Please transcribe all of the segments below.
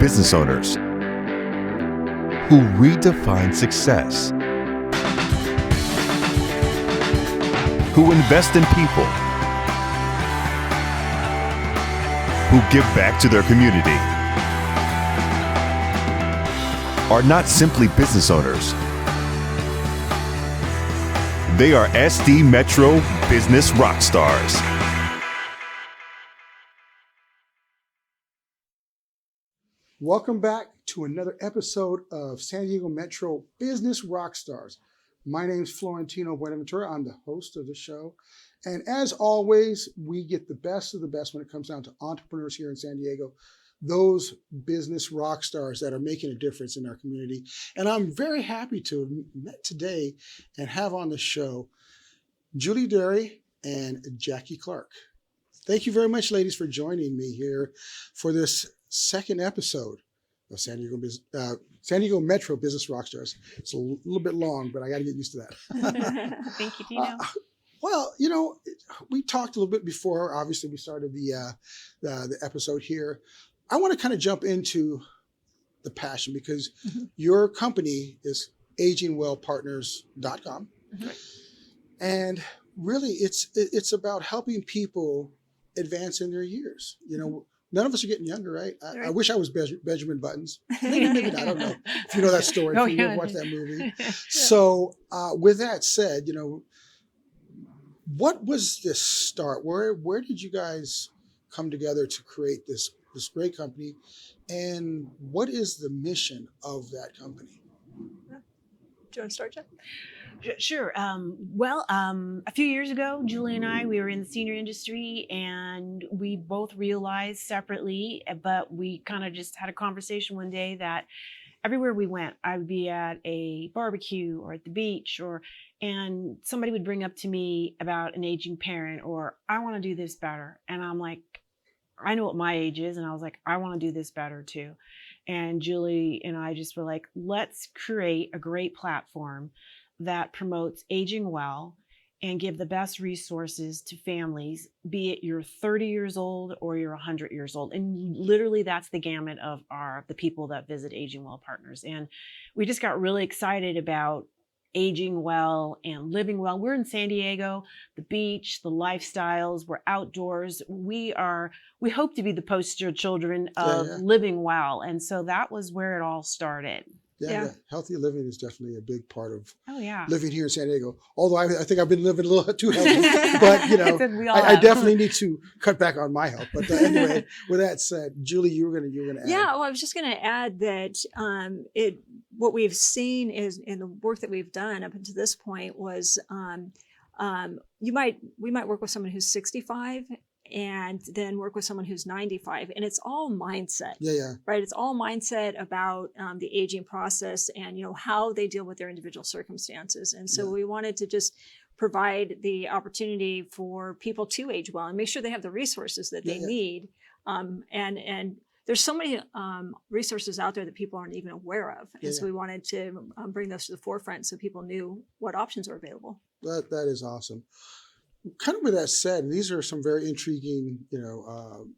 business owners who redefine success, who invest in people, who give back to their community, are not simply business owners. They are SD Metro Business Rock Stars. Welcome back to another episode of San Diego Metro Business Rock Stars. My name is Florentino Buenaventura. I'm the host of the show. And as always, we get the best of the best when it comes down to entrepreneurs here in San Diego, those business rock stars that are making a difference in our community. And I'm very happy to have met today and have on the show Julie Derry and Jacqui Clark. Thank you very much, ladies, for joining me here for this second episode of San Diego Metro Business Rockstars. It's a little bit long, but I got to get used to that. Thank you, Tino. Well, you know, we talked a little bit before. Obviously, we started the episode here. I want to kind of jump into the passion because your company is agingwellpartners.com, and really, it's about helping people advance in their years. You know. None of us are getting younger, right? I wish I was Benjamin Buttons. Maybe not, I don't know if you know that story, if you've watched that movie. Yeah. So with that said, you know, what was this start? Where did you guys come together to create this great company? And what is the mission of that company? Do you want to start, Jeff? Sure. A few years ago, Julie and I, we were in the senior industry and we both realized separately, but we kind of just had a conversation one day that everywhere we went, I would be at a barbecue or at the beach and somebody would bring up to me about an aging parent or I want to do this better. And I'm like, I know what my age is. And I was like, I want to do this better too. And Julie and I just were like, let's create a great platform that promotes aging well and give the best resources to families, be it you're 30 years old or you're 100 years old. And literally that's the gamut of the people that visit Aging Well Partners. And we just got really excited about aging well and living well. We're in San Diego, the beach, the lifestyles, we're outdoors. We hope to be the poster children of living well. And so that was where it all started. Yeah. Healthy living is definitely a big part of living here in San Diego. Although I think I've been living a little too healthy, but you know, I definitely need to cut back on my health. But anyway, with that said, Julie, you were gonna add. Yeah, well, I was just gonna add that what we've seen is in the work that we've done up until this point was we might work with someone who's 65. And then work with someone who's 95. And it's all mindset, right? It's all mindset about the aging process and, you know, how they deal with their individual circumstances. And so we wanted to just provide the opportunity for people to age well and make sure they have the resources that they need. And there's so many resources out there that people aren't even aware of. And so we wanted to bring those to the forefront so people knew what options are available. That is awesome. Kind of with that said, these are some very intriguing, you know,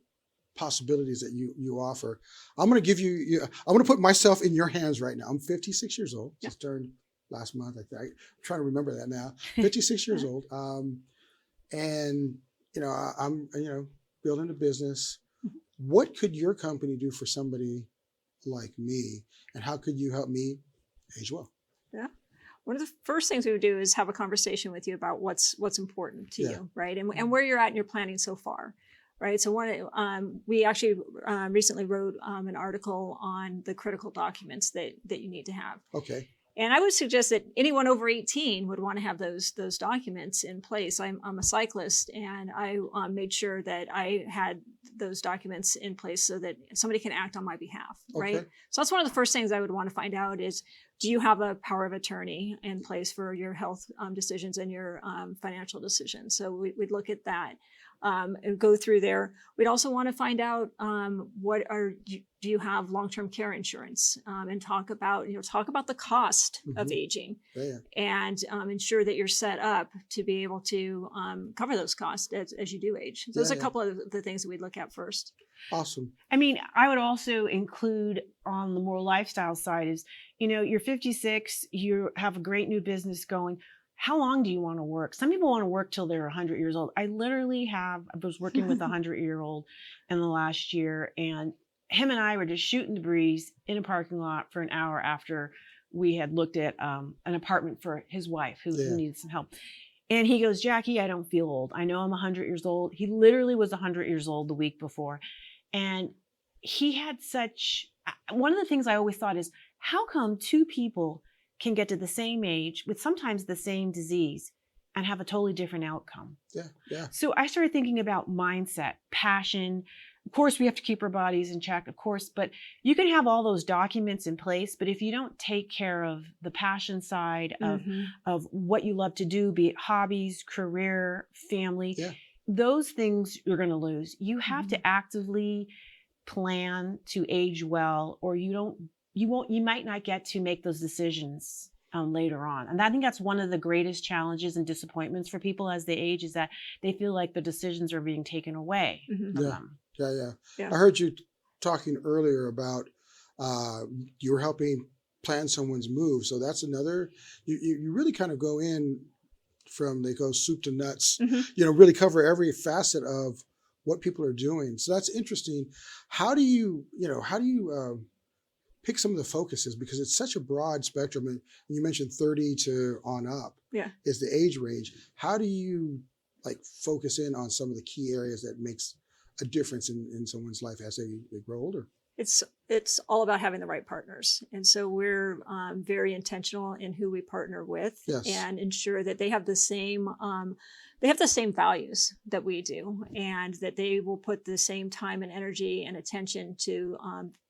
possibilities that you offer. I'm going to give I'm going to put myself in your hands right now. I'm 56 years old. Just turned last month. I'm trying to remember that now. 56 years old. And, you know, I'm, you know, building a business. What could your company do for somebody like me? And how could you help me age well? Yeah. One of the first things we would do is have a conversation with you about what's important to you, right? And where you're at in your planning so far, right? So we actually recently wrote an article on the critical documents that you need to have. Okay. And I would suggest that anyone over 18 would want to have those documents in place. I'm a cyclist, and I made sure that I had those documents in place so that somebody can act on my behalf, right? So that's one of the first things I would want to find out is, do you have a power of attorney in place for your health decisions and your financial decisions? So we'd look at that. And go through there. We'd also want to find out do you have long-term care insurance, and talk about the cost of aging, and ensure that you're set up to be able to cover those costs as you do age. So those are a couple of the things that we'd look at first. Awesome. I mean, I would also include on the more lifestyle side is, you're 56, you have a great new business going. How long do you want to work? Some people want to work till they're 100 years old. I was working with a 100-year-old in the last year, and him and I were just shooting the breeze in a parking lot for an hour after we had looked at an apartment for his wife who needed some help. And he goes, Jacqui, I don't feel old. I know I'm 100 years old. He literally was 100 years old the week before. And he had one of the things I always thought is, how come two people can get to the same age with sometimes the same disease and have a totally different outcome? Yeah. So I started thinking about mindset, passion. Of course, we have to keep our bodies in check, of course, but you can have all those documents in place, but if you don't take care of the passion side of what you love to do, be it hobbies, career, family, those things you're going to lose. You have to actively plan to age well, or you might not get to make those decisions later on. And I think that's one of the greatest challenges and disappointments for people as they age, is that they feel like the decisions are being taken away from them. Yeah. I heard you talking earlier about you were helping plan someone's move. So that's another, you really kind of go in from, they go soup to nuts, really cover every facet of what people are doing. So that's interesting. How do you pick some of the focuses? Because it's such a broad spectrum. And you mentioned 30 to on up is the age range. How do you focus in on some of the key areas that makes a difference in someone's life as they grow older? It's all about having the right partners. And so we're very intentional in who we partner with and ensure that they have the same values that we do, and that they will put the same time and energy and attention to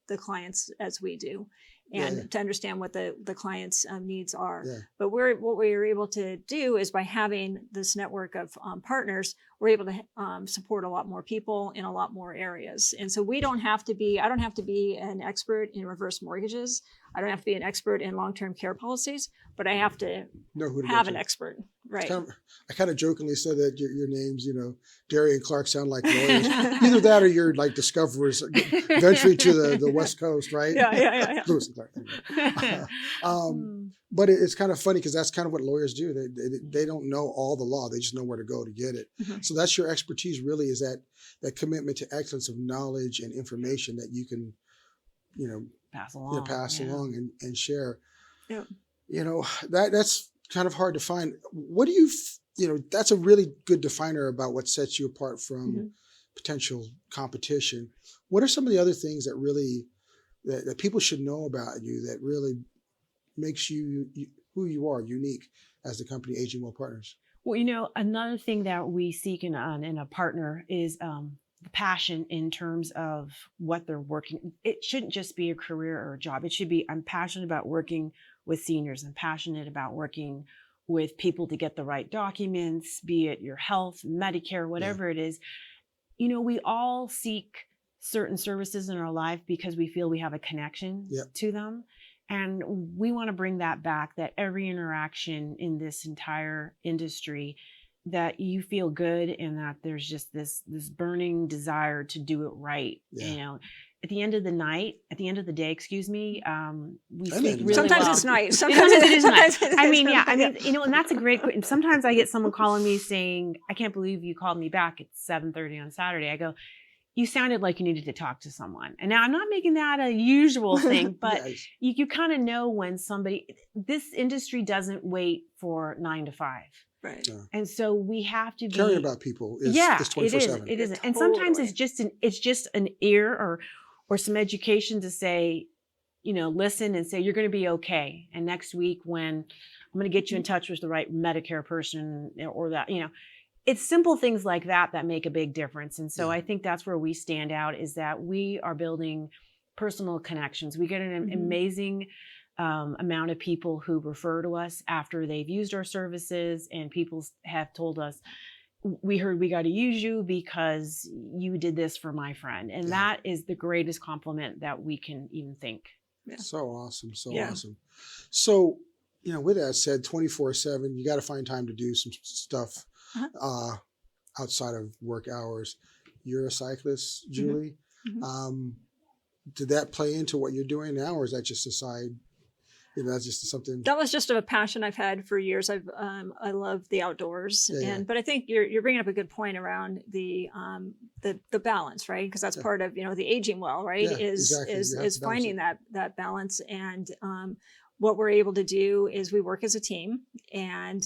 the clients as we do, and to understand what the client's needs are. But what we're able to do is, by having this network of partners, we're able to support a lot more people in a lot more areas. And so I don't have to be an expert in reverse mortgages. I don't have to be an expert in long-term care policies, but I have to know who to have an expert. Right. I kind of jokingly said that your names, Derry and Clark sound like lawyers. Either that or you're like discoverers venturing to the West Coast, right? Yeah. Lewis and Clark. But it's kind of funny because that's kind of what lawyers do. They don't know all the law. They just know where to go to get it. So that's your expertise, really, is that commitment to excellence of knowledge and information that you can, pass along, and share. Yeah. That's kind of hard to find. What do you, that's a really good definer about what sets you apart from potential competition. What are some of the other things that really, that people should know about you that really makes you who you are, unique as the company Aging Well Partners? Well, another thing that we seek in a partner is the passion in terms of what they're working. It shouldn't just be a career or a job. It should be, I'm passionate about working with seniors. I'm passionate about working with people to get the right documents, be it your health, Medicare, whatever it is. We all seek certain services in our life because we feel we have a connection to them. And we want to bring that back, that every interaction in this entire industry, that you feel good and that there's just this burning desire to do it right. At the end of the day, we speak really sometimes well. It's nice. Sometimes it is nice. And that's a great, and sometimes I get someone calling me saying, I can't believe you called me back at 7:30 on Saturday. I go, you sounded like you needed to talk to someone. And now I'm not making that a usual thing, but you kind of know when this industry doesn't wait for 9 to 5. Right. Yeah. And so we have to be caring about people is 24/7. It is. And sometimes it's just an ear or some education to say, listen and say, you're going to be okay. And next week when I'm going to get you in touch with the right Medicare person or that, it's simple things like that make a big difference. And so I think that's where we stand out, is that we are building personal connections. We get an amazing amount of people who refer to us after they've used our services, and people have told us, we heard we got to use you because you did this for my friend. And that is the greatest compliment that we can even think. Yeah. So awesome. Awesome. So, with that said, 24/7, you got to find time to do some stuff outside of work hours. You're a cyclist, Julie. Mhm. Did that play into what you're doing now, or is that just a side? That's just something. That was just a passion I've had for years. I love the outdoors, Yeah. but I think you're bringing up a good point around the balance, right? Because that's Yeah. part of the aging well, right? Yeah, exactly. You have to balance Finding it. that balance, and what we're able to do is we work as a team, and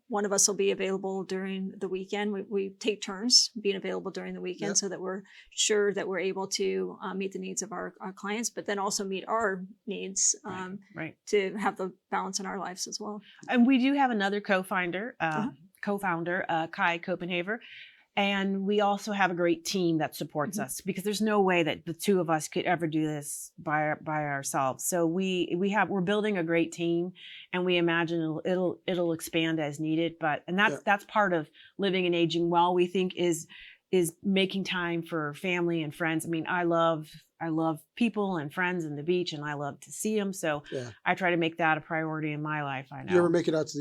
one of us will be available during the weekend. We take turns being available during the weekend, Yep. so that we're sure that we're able to meet the needs of our clients, but then also meet our needs Right. to have the balance in our lives as well. And we do have another co-founder, Uh-huh. Kai Copenhaver. And we also have a great team that supports Mhm. us, because there's no way that the two of us could ever do this by ourselves. So we're building a great team, and we imagine it'll expand as needed. And that's part of living and aging well, we think, is making time for family and friends. I mean, I love people and friends and the beach, and I love to see them. So I try to make that a priority in my life. I know. You ever make it out to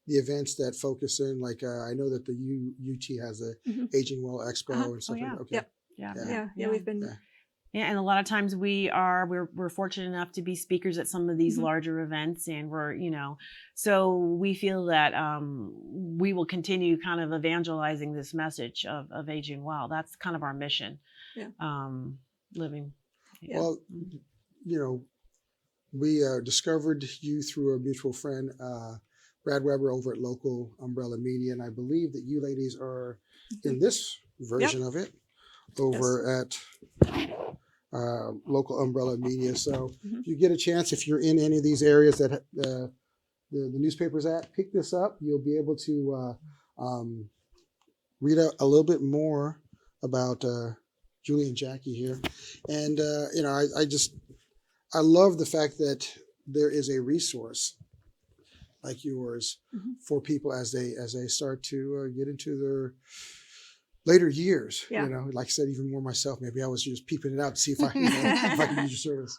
the events that focus in, like I know that the UT has a Mhm. Aging Well Expo and stuff. Oh, yeah. Like that. Okay. Yep. Yeah, we've been. Yeah, and a lot of times we're fortunate enough to be speakers at some of these Mhm. larger events, and so we feel that we will continue kind of evangelizing this message of aging well. That's kind of our mission. Yeah. Living. Yeah. Well, we discovered you through a mutual friend, Brad Weber, over at Local Umbrella Media, and I believe that you ladies are in this version of it over at Local Umbrella Media. So if you get a chance, if you're in any of these areas that the newspaper's at, pick this up. You'll be able to read a little bit more about Julie and Jacqui here. And, I love the fact that there is a resource like yours for people as they start to get into their later years. Yeah. Like I said, even more myself, maybe I was just peeping it out to see if I can use your service.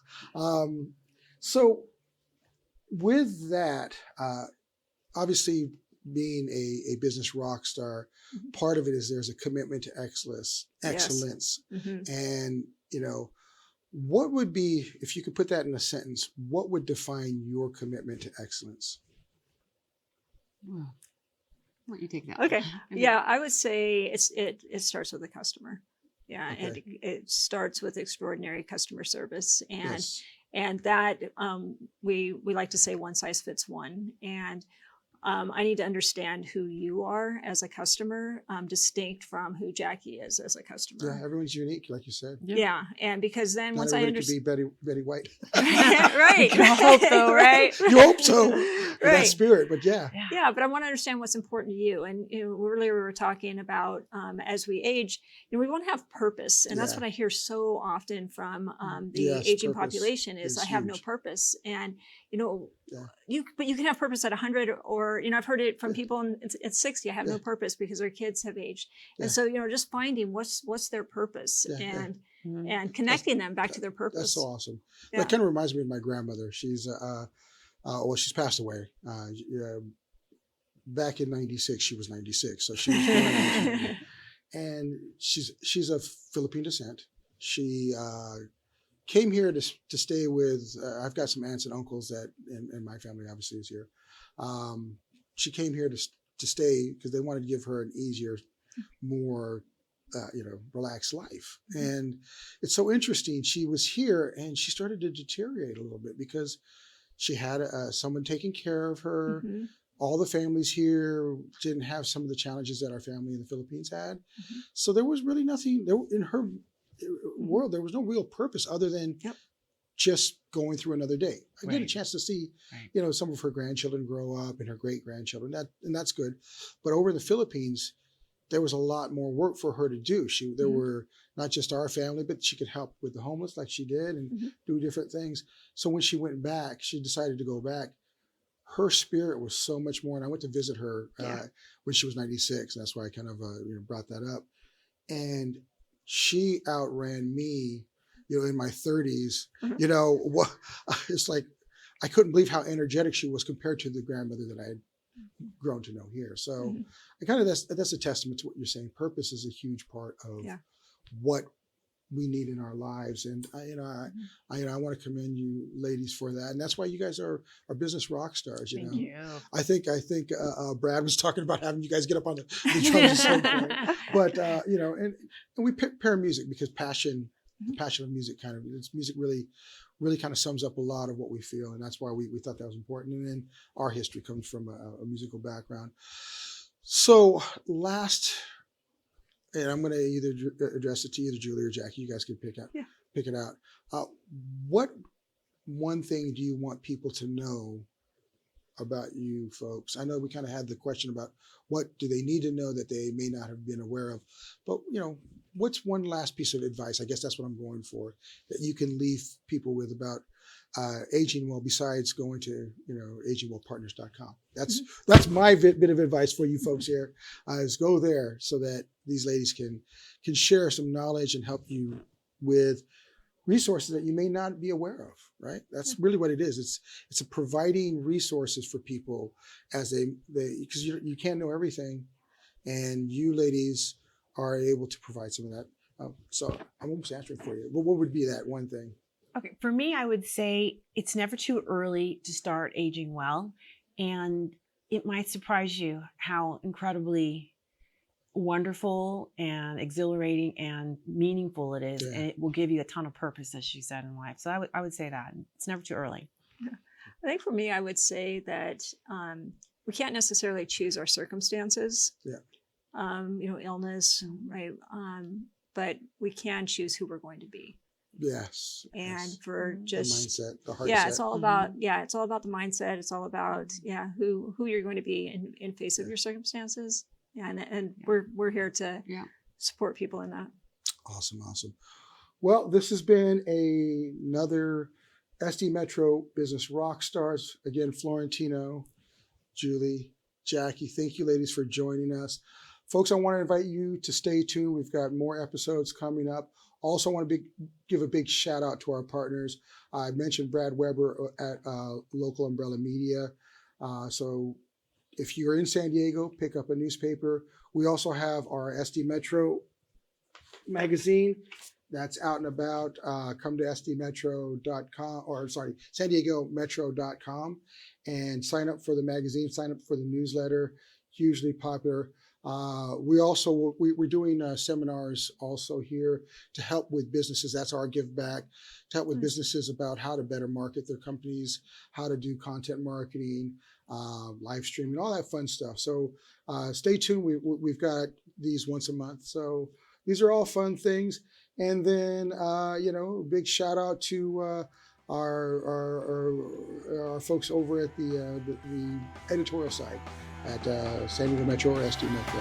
So with that, obviously being a business rock star, part of it is there's a commitment to excellence. Mm-hmm. And, what would be, if you could put that in a sentence, what would define your commitment to excellence? Well, let you take that. Okay. Yeah, I would say it starts with the customer. Yeah, Okay. and it starts with extraordinary customer service, and Yes. and that we like to say one size fits one. And I need to understand who you are as a customer, distinct from who Jacqui is as a customer. Yeah, everyone's unique, like you said. Yeah, and because then Not once I everybody could understand, be Betty White. right? You hope so, right? You hope so. With that Right. spirit, but yeah. Yeah, but I want to understand what's important to you. And earlier we were talking about as we age, we want to have purpose, and that's Yeah. what I hear so often from the Yes, aging purpose population is is I have no huge. purpose. And Yeah. but you can have purpose at 100, or I've heard it from people at 60. I have no purpose because their kids have aged, and so just finding what's their purpose and connecting them back to their purpose. That's so awesome. Yeah. That kind of reminds me of my grandmother. She's she's passed away. Back in '96, she was 96, so she was born and she's of Philippine descent. She came here to stay with. I've got some aunts and uncles that, and my family obviously is here. She came here to stay because they wanted to give her an easier, more relaxed life. And it's so interesting. She was here and she started to deteriorate a little bit because she had someone taking care of her. Mhm. All the families here didn't have some of the challenges that our family in the Philippines had. So there was really nothing in her world. There was no real purpose other than just going through another day. I get a chance to see, some of her grandchildren grow up and her great grandchildren. That's good. But over in the Philippines, there was a lot more work for her to do. There were not just our family, but she could help with the homeless like she did and do different things. So when she went back, she decided to go back. Her spirit was so much more. And I went to visit her when she was 96. That's why I kind of brought that up. And she outran me, in my 30s. It's like I couldn't believe how energetic she was compared to the grandmother that I had grown to know here. So I kind of that's a testament to what you're saying. Purpose is a huge part of what we need in our lives. And I want to commend you ladies for that. And that's why you guys are business rock stars. Thank you. I think Brad was talking about having you guys get up on the drums at some point. But and we pair music because passion of music music really kind of sums up a lot of what we feel, and that's why we thought that was important. And then our history comes from a musical background. So and I'm going to either address it to either Julie or Jacqui. You guys can pick it out. What one thing do you want people to know about you folks? I know we kind of had the question about what do they need to know that they may not have been aware of, but what's one last piece of advice? I guess that's what I'm going for, that you can leave people with about aging well, besides going to agingwellpartners.com. That's my bit of advice for you folks here, is go there so that these ladies can share some knowledge and help you with resources that you may not be aware of, right? That's really what it is. It's a providing resources for people as they because you can't know everything, and you ladies are able to provide some of that. So I'm almost answering for you. But what would be that one thing? Okay, for me, I would say it's never too early to start aging well. And it might surprise you how incredibly wonderful and exhilarating and meaningful it is. Yeah. And it will give you a ton of purpose, as she said, in life. So I would say that it's never too early. I think for me, I would say that we can't necessarily choose our circumstances. Yeah. Illness, right? But we can choose who we're going to be. Yes. And for just the mindset, the heart yeah, set. it's all about it's all about the mindset. It's all about who you're going to be in face of your circumstances. Yeah, and we're here to support people in that. Awesome. Well, this has been another SD Metro Business Rock Stars. Again, Florentino, Julie, Jacqui, thank you ladies for joining us. Folks, I want to invite you to stay tuned. We've got more episodes coming up. Also want to give a big shout out to our partners. I mentioned Brad Weber at Local Umbrella Media. So if you're in San Diego, pick up a newspaper. We also have our SD Metro magazine that's out and about. Come to sdmetro.com, San Diego Metro.com, and sign up for the magazine, sign up for the newsletter. Hugely popular. We're doing seminars also here to help with businesses. That's our give back, to help with businesses about how to better market their companies, how to do content marketing, live streaming, all that fun stuff. So stay tuned. We've got these once a month. So these are all fun things. And then big shout out to our folks over at the editorial side at San Diego Metro or SD Metro.